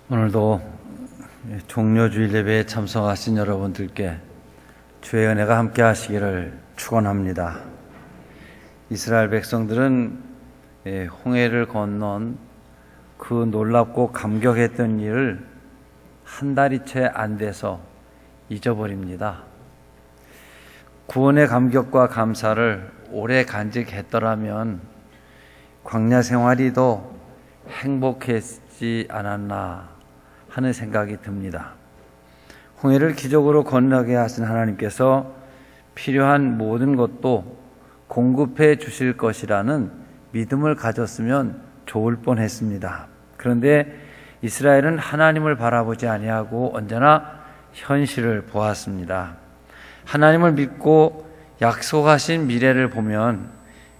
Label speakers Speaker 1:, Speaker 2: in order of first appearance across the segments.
Speaker 1: 오늘도 종료주일 예배에 참석하신 여러분들께 주의 은혜가 함께 하시기를 축원합니다. 이스라엘 백성들은 홍해를 건넌 그 놀랍고 감격했던 일을 한 달이 채 안 돼서 잊어버립니다. 구원의 감격과 감사를 오래 간직했더라면 광야 생활이 더 행복했지 않았나 하는 생각이 듭니다. 홍해를 기적으로 건너게 하신 하나님께서 필요한 모든 것도 공급해 주실 것이라는 믿음을 가졌으면 좋을 뻔했습니다. 그런데 이스라엘은 하나님을 바라보지 아니하고 언제나 현실을 보았습니다. 하나님을 믿고 약속하신 미래를 보면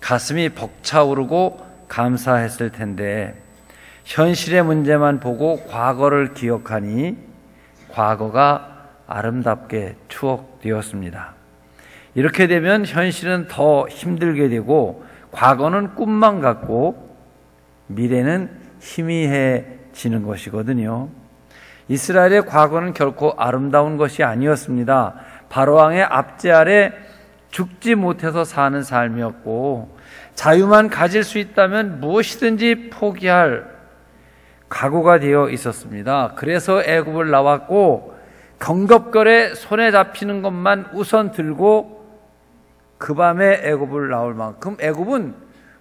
Speaker 1: 가슴이 벅차오르고 감사했을 텐데 현실의 문제만 보고 과거를 기억하니 과거가 아름답게 추억되었습니다. 이렇게 되면 현실은 더 힘들게 되고 과거는 꿈만 같고 미래는 희미해지는 것이거든요. 이스라엘의 과거는 결코 아름다운 것이 아니었습니다. 바로왕의 압제 아래 죽지 못해서 사는 삶이었고 자유만 가질 수 있다면 무엇이든지 포기할 각오가 되어 있었습니다. 그래서 애굽을 나왔고 경겁거래 손에 잡히는 것만 우선 들고 그 밤에 애굽을 나올 만큼 애굽은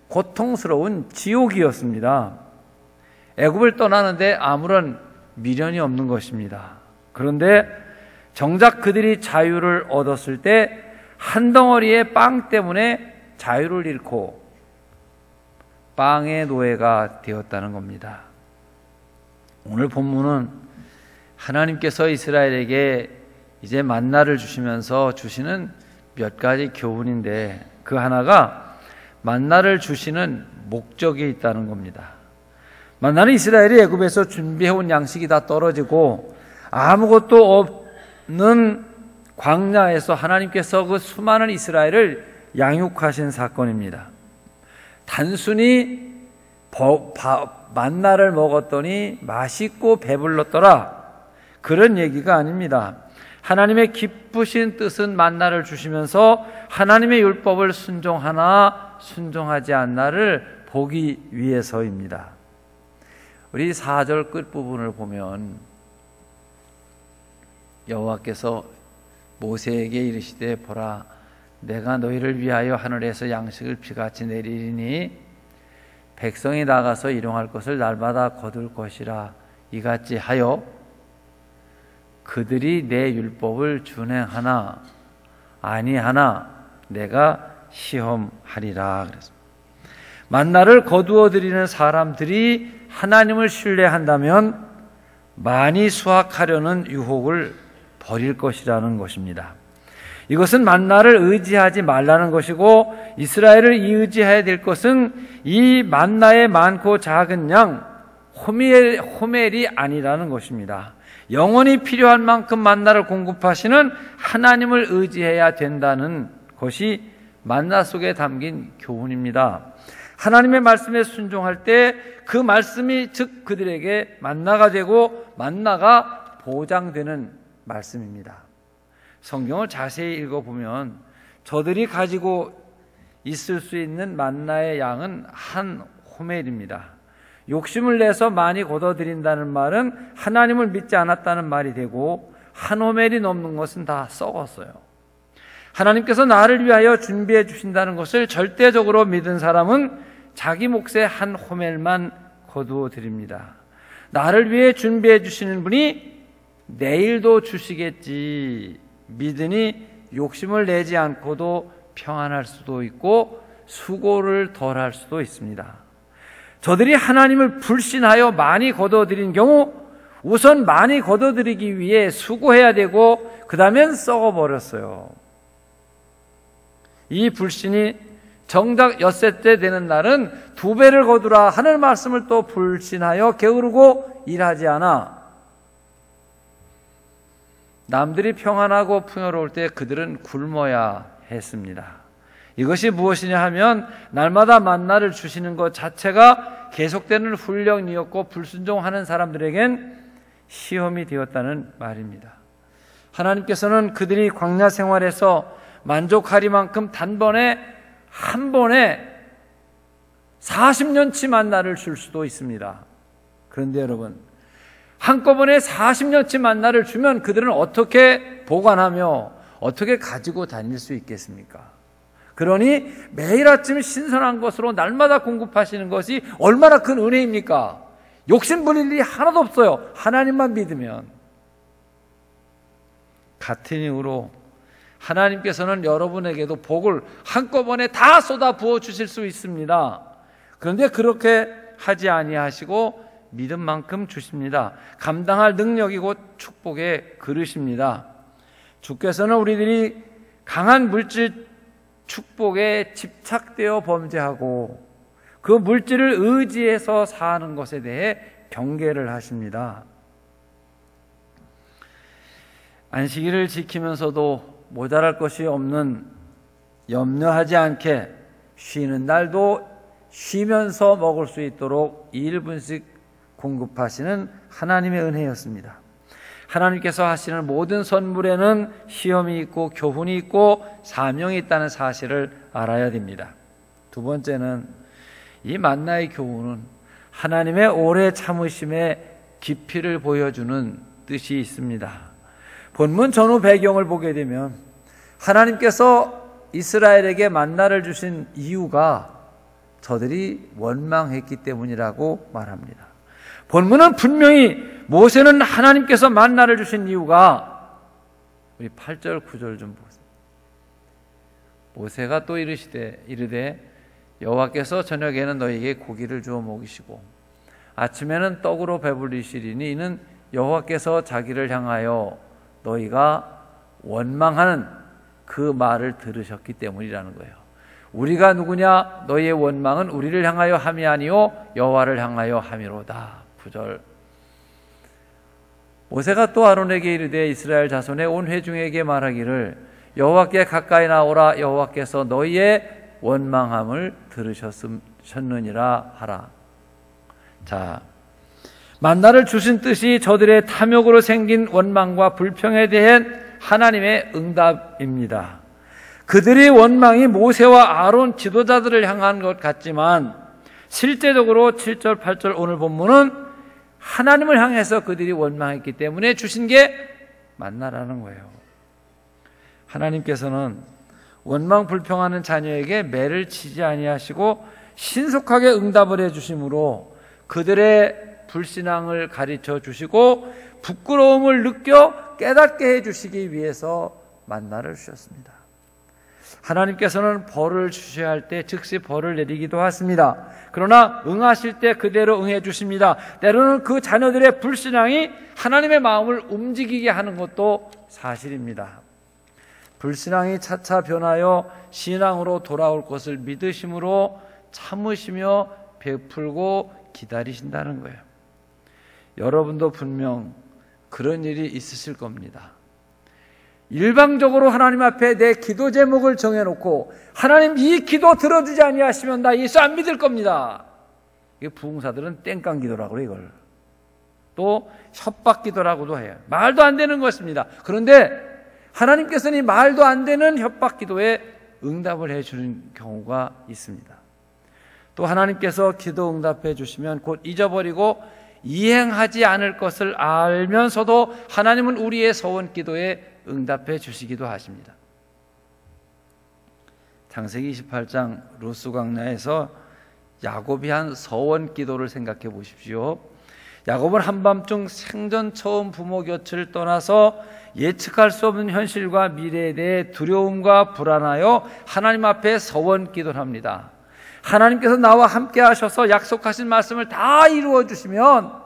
Speaker 1: 고통스러운 지옥이었습니다. 애굽을 떠나는데 아무런 미련이 없는 것입니다. 그런데 정작 그들이 자유를 얻었을 때 한 덩어리의 빵 때문에 자유를 잃고 빵의 노예가 되었다는 겁니다. 오늘 본문은 하나님께서 이스라엘에게 이제 만나를 주시면서 주시는 몇 가지 교훈인데 그 하나가 만나를 주시는 목적이 있다는 겁니다. 만나는 이스라엘이 애굽에서 준비해온 양식이 다 떨어지고 아무것도 없는 광야에서 하나님께서 그 수많은 이스라엘을 양육하신 사건입니다. 단순히 만나를 먹었더니 맛있고 배불렀더라 그런 얘기가 아닙니다. 하나님의 기쁘신 뜻은 만나를 주시면서 하나님의 율법을 순종하나 순종하지 않나를 보기 위해서입니다. 우리 4절 끝부분을 보면 여호와께서 모세에게 이르시되 보라 내가 너희를 위하여 하늘에서 양식을 비같이 내리리니 백성이 나가서 일용할 것을 날마다 거둘 것이라 이같이 하여 그들이 내 율법을 준행하나 아니하나 내가 시험하리라 그랬습니다. 만나를 거두어 드리는 사람들이 하나님을 신뢰한다면 많이 수확하려는 유혹을 버릴 것이라는 것입니다. 이것은 만나를 의지하지 말라는 것이고 이스라엘을 의지해야 될 것은 이 만나의 많고 작은 양 호멜이 아니라는 것입니다. 영원히 필요한 만큼 만나를 공급하시는 하나님을 의지해야 된다는 것이 만나 속에 담긴 교훈입니다. 하나님의 말씀에 순종할 때 그 말씀이 즉 그들에게 만나가 되고 만나가 보장되는 말씀입니다. 성경을 자세히 읽어보면 저들이 가지고 있을 수 있는 만나의 양은 한 호멜입니다. 욕심을 내서 많이 거둬들인다는 말은 하나님을 믿지 않았다는 말이 되고 한 호멜이 넘는 것은 다 썩었어요. 하나님께서 나를 위하여 준비해 주신다는 것을 절대적으로 믿은 사람은 자기 몫의 한 호멜만 거두어 드립니다. 나를 위해 준비해 주시는 분이 내일도 주시겠지 믿으니 욕심을 내지 않고도 평안할 수도 있고 수고를 덜 할 수도 있습니다. 저들이 하나님을 불신하여 많이 거둬들인 경우 우선 많이 거둬들이기 위해 수고해야 되고 그 다음엔 썩어버렸어요. 이 불신이 정작 엿새 때 되는 날은 2배를 거두라 하는 말씀을 또 불신하여 게으르고 일하지 않아 남들이 평안하고 풍요로울 때 그들은 굶어야 했습니다. 이것이 무엇이냐 하면 날마다 만나를 주시는 것 자체가 계속되는 훈련이었고 불순종하는 사람들에겐 시험이 되었다는 말입니다. 하나님께서는 그들이 광야 생활에서 만족하리만큼 한 번에 40년치 만나를 줄 수도 있습니다. 그런데 여러분, 한꺼번에 40년치 만나를 주면 그들은 어떻게 보관하며 어떻게 가지고 다닐 수 있겠습니까? 그러니 매일 아침 신선한 것으로 날마다 공급하시는 것이 얼마나 큰 은혜입니까? 욕심 부릴 일이 하나도 없어요. 하나님만 믿으면. 같은 이유로 하나님께서는 여러분에게도 복을 한꺼번에 다 쏟아 부어 주실 수 있습니다. 그런데 그렇게 하지 아니하시고 믿음만큼 주십니다. 감당할 능력이고 축복의 그릇입니다. 주께서는 우리들이 강한 물질 축복에 집착되어 범죄하고 그 물질을 의지해서 사는 것에 대해 경계를 하십니다. 안식일을 지키면서도 모자랄 것이 없는, 염려하지 않게 쉬는 날도 쉬면서 먹을 수 있도록 1분씩 공급하시는 하나님의 은혜였습니다. 하나님께서 하시는 모든 선물에는 시험이 있고 교훈이 있고 사명이 있다는 사실을 알아야 됩니다. 두 번째는 이 만나의 교훈은 하나님의 오래 참으심의 깊이를 보여주는 뜻이 있습니다. 본문 전후 배경을 보게 되면 하나님께서 이스라엘에게 만나를 주신 이유가 저들이 원망했기 때문이라고 말합니다. 본문은 분명히 모세는 하나님께서 만나를 주신 이유가, 우리 8절 9절 좀 보세요. 모세가 또 이르되 여호와께서 저녁에는 너희에게 고기를 주어 먹이시고 아침에는 떡으로 배불리시리니 이는 여호와께서 자기를 향하여 너희가 원망하는 그 말을 들으셨기 때문이라는 거예요. 우리가 누구냐? 너희의 원망은 우리를 향하여 함이 아니요 여호와를 향하여 함이로다. 9절. 모세가 또 아론에게 이르되 이스라엘 자손의 온 회중에게 말하기를 여호와께 가까이 나오라. 여호와께서 너희의 원망함을 들으셨느니라 하라. 자, 만나를 주신 뜻이 저들의 탐욕으로 생긴 원망과 불평에 대한 하나님의 응답입니다. 그들의 원망이 모세와 아론 지도자들을 향한 것 같지만 실제적으로 7절 8절 오늘 본문은 하나님을 향해서 그들이 원망했기 때문에 주신 게 만나라는 거예요. 하나님께서는 원망 불평하는 자녀에게 매를 치지 아니하시고 신속하게 응답을 해주심으로 그들의 불신앙을 가르쳐 주시고 부끄러움을 느껴 깨닫게 해주시기 위해서 만나를 주셨습니다. 하나님께서는 벌을 주셔야 할 때 즉시 벌을 내리기도 하십니다. 그러나 응하실 때 그대로 응해 주십니다. 때로는 그 자녀들의 불신앙이 하나님의 마음을 움직이게 하는 것도 사실입니다. 불신앙이 차차 변하여 신앙으로 돌아올 것을 믿으심으로 참으시며 베풀고 기다리신다는 거예요. 여러분도 분명 그런 일이 있으실 겁니다. 일방적으로 하나님 앞에 내 기도 제목을 정해놓고 하나님 이 기도 들어주지 아니하시면 나 예수 안 믿을 겁니다. 이게 부흥사들은 땡깡 기도라고 해요. 이걸 또 협박 기도라고도 해요. 말도 안 되는 것입니다. 그런데 하나님께서는 이 말도 안 되는 협박 기도에 응답을 해주는 경우가 있습니다. 또 하나님께서 기도 응답해 주시면 곧 잊어버리고 이행하지 않을 것을 알면서도 하나님은 우리의 서원 기도에 응답해 주시기도 하십니다. 창세기 28장 루스 광야에서 야곱이 한 서원 기도를 생각해 보십시오. 야곱은 한밤중 생전 처음 부모 곁을 떠나서 예측할 수 없는 현실과 미래에 대해 두려움과 불안하여 하나님 앞에 서원 기도를 합니다. 하나님께서 나와 함께 하셔서 약속하신 말씀을 다 이루어 주시면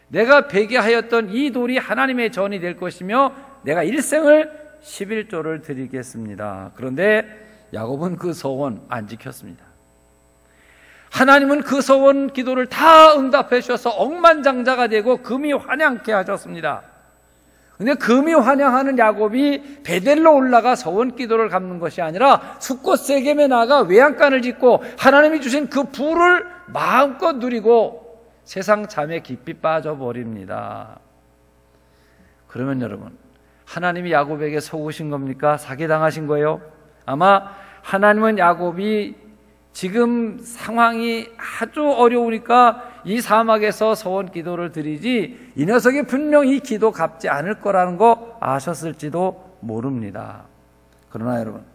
Speaker 1: 내가 배기하였던 이 돌이 하나님의 전이 될 것이며 내가 일생을 11조를 드리겠습니다. 그런데 야곱은 그 서원 안 지켰습니다. 하나님은 그 서원 기도를 다 응답해 주셔서 억만장자가 되고 금이 환향케 하셨습니다. 그런데 금이 환향하는 야곱이 베델로 올라가 서원 기도를 갚는 것이 아니라 숫곳 세겜에 나가 외양간을 짓고 하나님이 주신 그 부를 마음껏 누리고 세상 잠에 깊이 빠져버립니다. 그러면 여러분, 하나님이 야곱에게 속으신 겁니까? 사기당하신 거예요? 아마 하나님은 야곱이 지금 상황이 아주 어려우니까 이 사막에서 서원 기도를 드리지 이 녀석이 분명 이 기도 갚지 않을 거라는 거 아셨을지도 모릅니다. 그러나 여러분,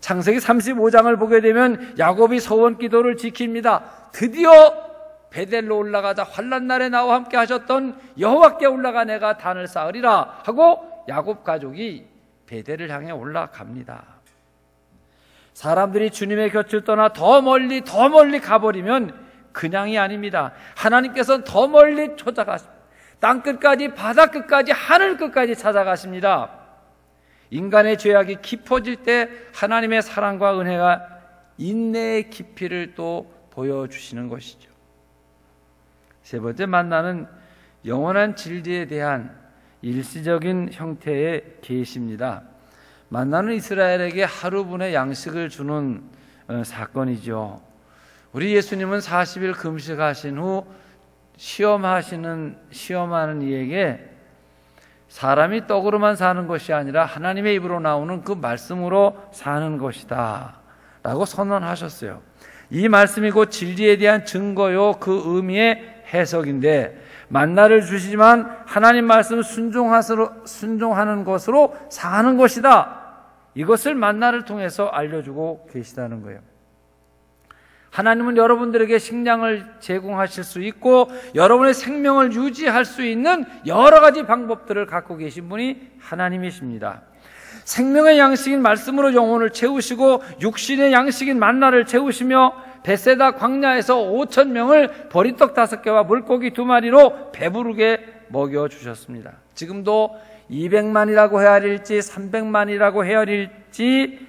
Speaker 1: 창세기 35장을 보게 되면 야곱이 서원 기도를 지킵니다. 드디어 베델로 올라가자 환난 날에 나와 함께 하셨던 여호와께 올라가 내가 단을 쌓으리라 하고 야곱 가족이 베델을 향해 올라갑니다. 사람들이 주님의 곁을 떠나 더 멀리 가버리면 그냥이 아닙니다. 하나님께서는 더 멀리 찾아가십니다. 땅끝까지, 바다끝까지, 하늘끝까지 찾아가십니다. 인간의 죄악이 깊어질 때 하나님의 사랑과 은혜가 인내의 깊이를 또 보여주시는 것이죠. 세 번째 만나는 영원한 진리에 대한 일시적인 형태의 계시입니다. 만나는 이스라엘에게 하루분의 양식을 주는 사건이죠. 우리 예수님은 40일 금식하신 후 시험하는 이에게 사람이 떡으로만 사는 것이 아니라 하나님의 입으로 나오는 그 말씀으로 사는 것이다 라고 선언하셨어요. 이 말씀이 곧 진리에 대한 증거요, 그 의미의 해석인데, 만나를 주시지만 하나님 말씀 순종하는 것으로 사는 것이다, 이것을 만나를 통해서 알려주고 계시다는 거예요. 하나님은 여러분들에게 식량을 제공하실 수 있고 여러분의 생명을 유지할 수 있는 여러 가지 방법들을 갖고 계신 분이 하나님이십니다. 생명의 양식인 말씀으로 영혼을 채우시고 육신의 양식인 만나를 채우시며 벳세다 광야에서 5,000명을 보리떡 5개와 물고기 2마리로 배부르게 먹여주셨습니다. 지금도 200만이라고 헤아릴지 300만이라고 헤아릴지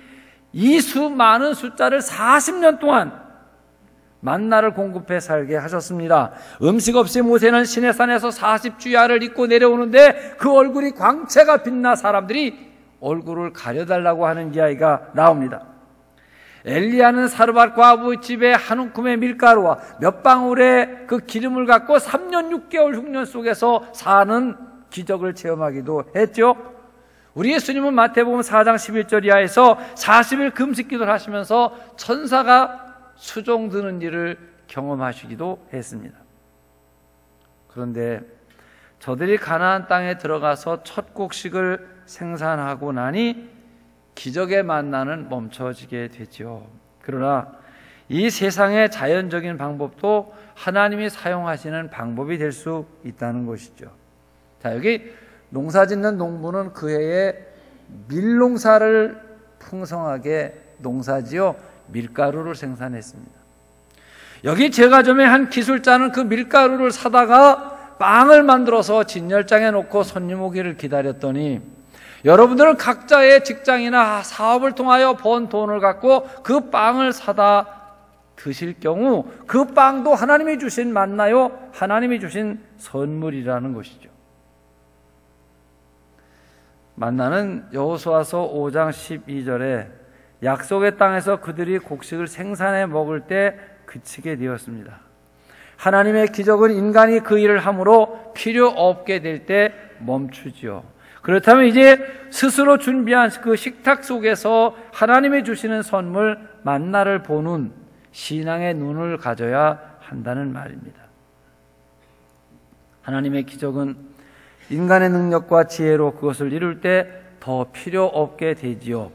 Speaker 1: 이 많은 숫자를 40년 동안 만나를 공급해 살게 하셨습니다. 음식 없이 모세는 시내산에서 40주야를 입고 내려오는데 그 얼굴이 광채가 빛나 사람들이 얼굴을 가려달라고 하는 이야기가 나옵니다. 엘리야는 사르밧 과부 집에 한 움큼의 밀가루와 몇 방울의 그 기름을 갖고 3년 6개월 흉년 속에서 사는 기적을 체험하기도 했죠. 우리 예수님은 마태복음 4장 11절 이하에서 40일 금식 기도를 하시면서 천사가 수종드는 일을 경험하시기도 했습니다. 그런데 저들이 가나안 땅에 들어가서 첫 곡식을 생산하고 나니 기적의 만나는 멈춰지게 되죠. 그러나 이 세상의 자연적인 방법도 하나님이 사용하시는 방법이 될 수 있다는 것이죠. 자, 여기 농사짓는 농부는 그 해에 밀농사를 풍성하게 농사지어 밀가루를 생산했습니다. 여기 제과점의 한 기술자는 그 밀가루를 사다가 빵을 만들어서 진열장에 놓고 손님 오기를 기다렸더니 여러분들은 각자의 직장이나 사업을 통하여 번 돈을 갖고 그 빵을 사다 드실 경우 그 빵도 하나님이 주신 만나요, 하나님이 주신 선물이라는 것이죠. 만나는 여호수아서 5장 12절에 약속의 땅에서 그들이 곡식을 생산해 먹을 때 그치게 되었습니다. 하나님의 기적은 인간이 그 일을 함으로 필요 없게 될 때 멈추지요. 그렇다면 이제 스스로 준비한 그 식탁 속에서 하나님이 주시는 선물 만나를 보는 신앙의 눈을 가져야 한다는 말입니다. 하나님의 기적은 인간의 능력과 지혜로 그것을 이룰 때 더 필요 없게 되지요.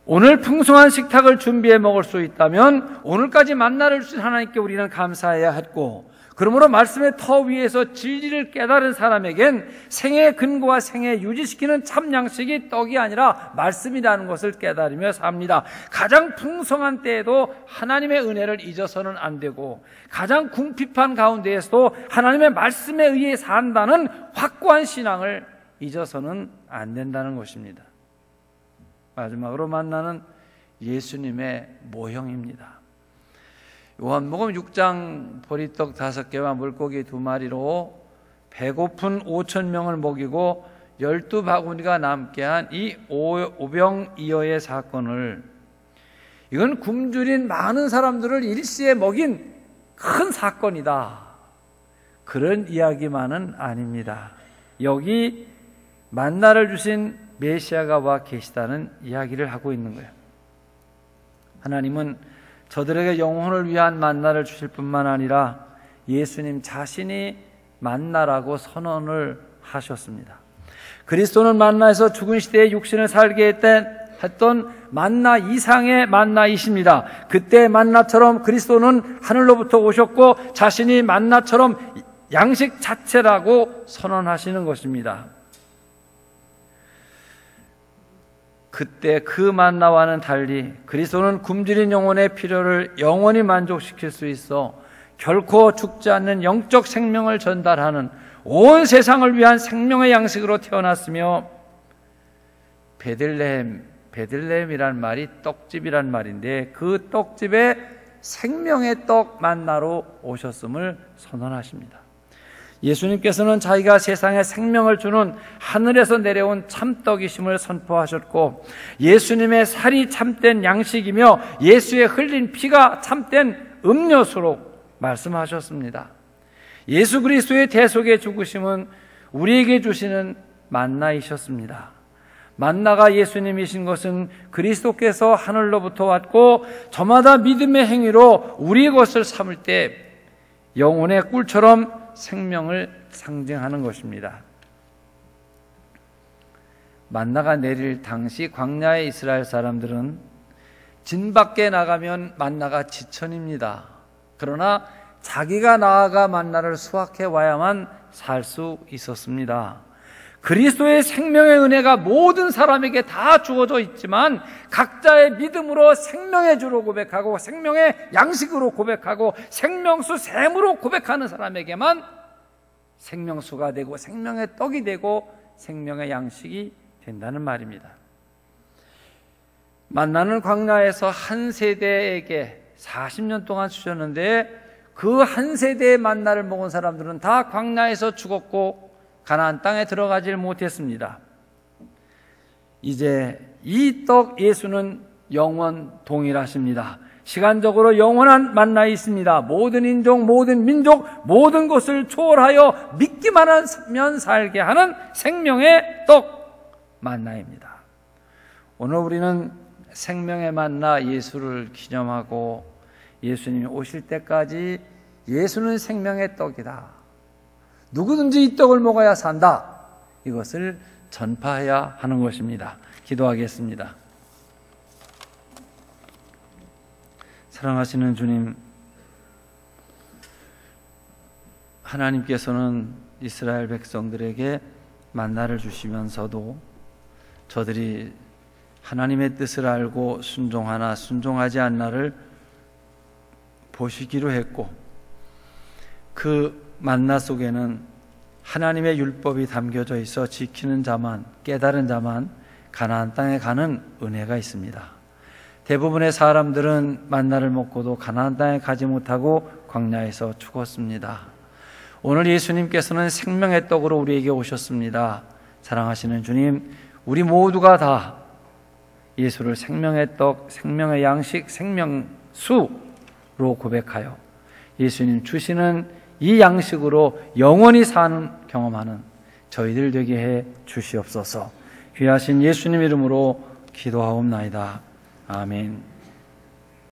Speaker 1: 오늘 풍성한 식탁을 준비해 먹을 수 있다면 오늘까지 만나를 주신 하나님께 우리는 감사해야 했고, 그러므로 말씀의 터 위에서 진리를 깨달은 사람에겐 생애의 근거와 생애 유지시키는 참 양식이 떡이 아니라 말씀이라는 것을 깨달으며 삽니다. 가장 풍성한 때에도 하나님의 은혜를 잊어서는 안 되고, 가장 궁핍한 가운데에서도 하나님의 말씀에 의해 산다는 확고한 신앙을 잊어서는 안 된다는 것입니다. 마지막으로 만나는 예수님의 모형입니다. 요한복음 6장 보리떡 5개와 물고기 2마리로 배고픈 5,000명을 먹이고 12바구니가 남게 한 이 오병이어의 사건을, 이건 굶주린 많은 사람들을 일시에 먹인 큰 사건이다. 그런 이야기만은 아닙니다. 여기 만나를 주신 메시아가 와 계시다는 이야기를 하고 있는 거예요. 하나님은 저들에게 영혼을 위한 만나를 주실 뿐만 아니라 예수님 자신이 만나라고 선언을 하셨습니다. 그리스도는 만나에서 죽은 시대에 육신을 살게 했던 만나 이상의 만나이십니다. 그때 만나처럼 그리스도는 하늘로부터 오셨고 자신이 만나처럼 양식 자체라고 선언하시는 것입니다. 그때 그 만나와는 달리 그리스도는 굶주린 영혼의 필요를 영원히 만족시킬 수 있어 결코 죽지 않는 영적 생명을 전달하는 온 세상을 위한 생명의 양식으로 태어났으며 베들레헴이란 말이 떡집이란 말인데 그 떡집에 생명의 떡 만나로 오셨음을 선언하십니다. 예수님께서는 자기가 세상에 생명을 주는 하늘에서 내려온 참떡이심을 선포하셨고 예수님의 살이 참된 양식이며 예수의 흘린 피가 참된 음료수로 말씀하셨습니다. 예수 그리스도의 대속의 죽으심은 우리에게 주시는 만나이셨습니다. 만나가 예수님이신 것은 그리스도께서 하늘로부터 왔고 저마다 믿음의 행위로 우리 것을 삼을 때 영혼의 꿀처럼 생명을 상징하는 것입니다. 만나가 내릴 당시 광야의 이스라엘 사람들은 진 밖에 나가면 만나가 지천입니다. 그러나 자기가 나아가 만나를 수확해 와야만 살 수 있었습니다. 그리스도의 생명의 은혜가 모든 사람에게 다 주어져 있지만 각자의 믿음으로 생명의 주로 고백하고 생명의 양식으로 고백하고 생명수 샘으로 고백하는 사람에게만 생명수가 되고 생명의 떡이 되고 생명의 양식이 된다는 말입니다. 만나는 광야에서 한 세대에게 40년 동안 주셨는데 그 한 세대의 만나를 먹은 사람들은 다 광야에서 죽었고 가나안 땅에 들어가질 못했습니다. 이제 이 떡 예수는 영원 동일하십니다. 시간적으로 영원한 만나 있습니다. 모든 인종, 모든 민족, 모든 것을 초월하여 믿기만 하면 살게 하는 생명의 떡 만나입니다. 오늘 우리는 생명의 만나 예수를 기념하고 예수님이 오실 때까지 예수는 생명의 떡이다. 누구든지 이 떡을 먹어야 산다. 이것을 전파해야 하는 것입니다. 기도하겠습니다. 사랑하시는 주님, 하나님께서는 이스라엘 백성들에게 만나를 주시면서도 저들이 하나님의 뜻을 알고 순종하나 순종하지 않나를 보시기로 했고 그 만나 속에는 하나님의 율법이 담겨져 있어 지키는 자만, 깨달은 자만 가나안 땅에 가는 은혜가 있습니다. 대부분의 사람들은 만나를 먹고도 가나안 땅에 가지 못하고 광야에서 죽었습니다. 오늘 예수님께서는 생명의 떡으로 우리에게 오셨습니다. 사랑하시는 주님, 우리 모두가 다 예수를 생명의 떡, 생명의 양식, 생명수로 고백하여 예수님 주시는 이 양식으로 영원히 사는 경험하는 저희들 되게 해 주시옵소서. 귀하신 예수님 이름으로 기도하옵나이다. 아멘.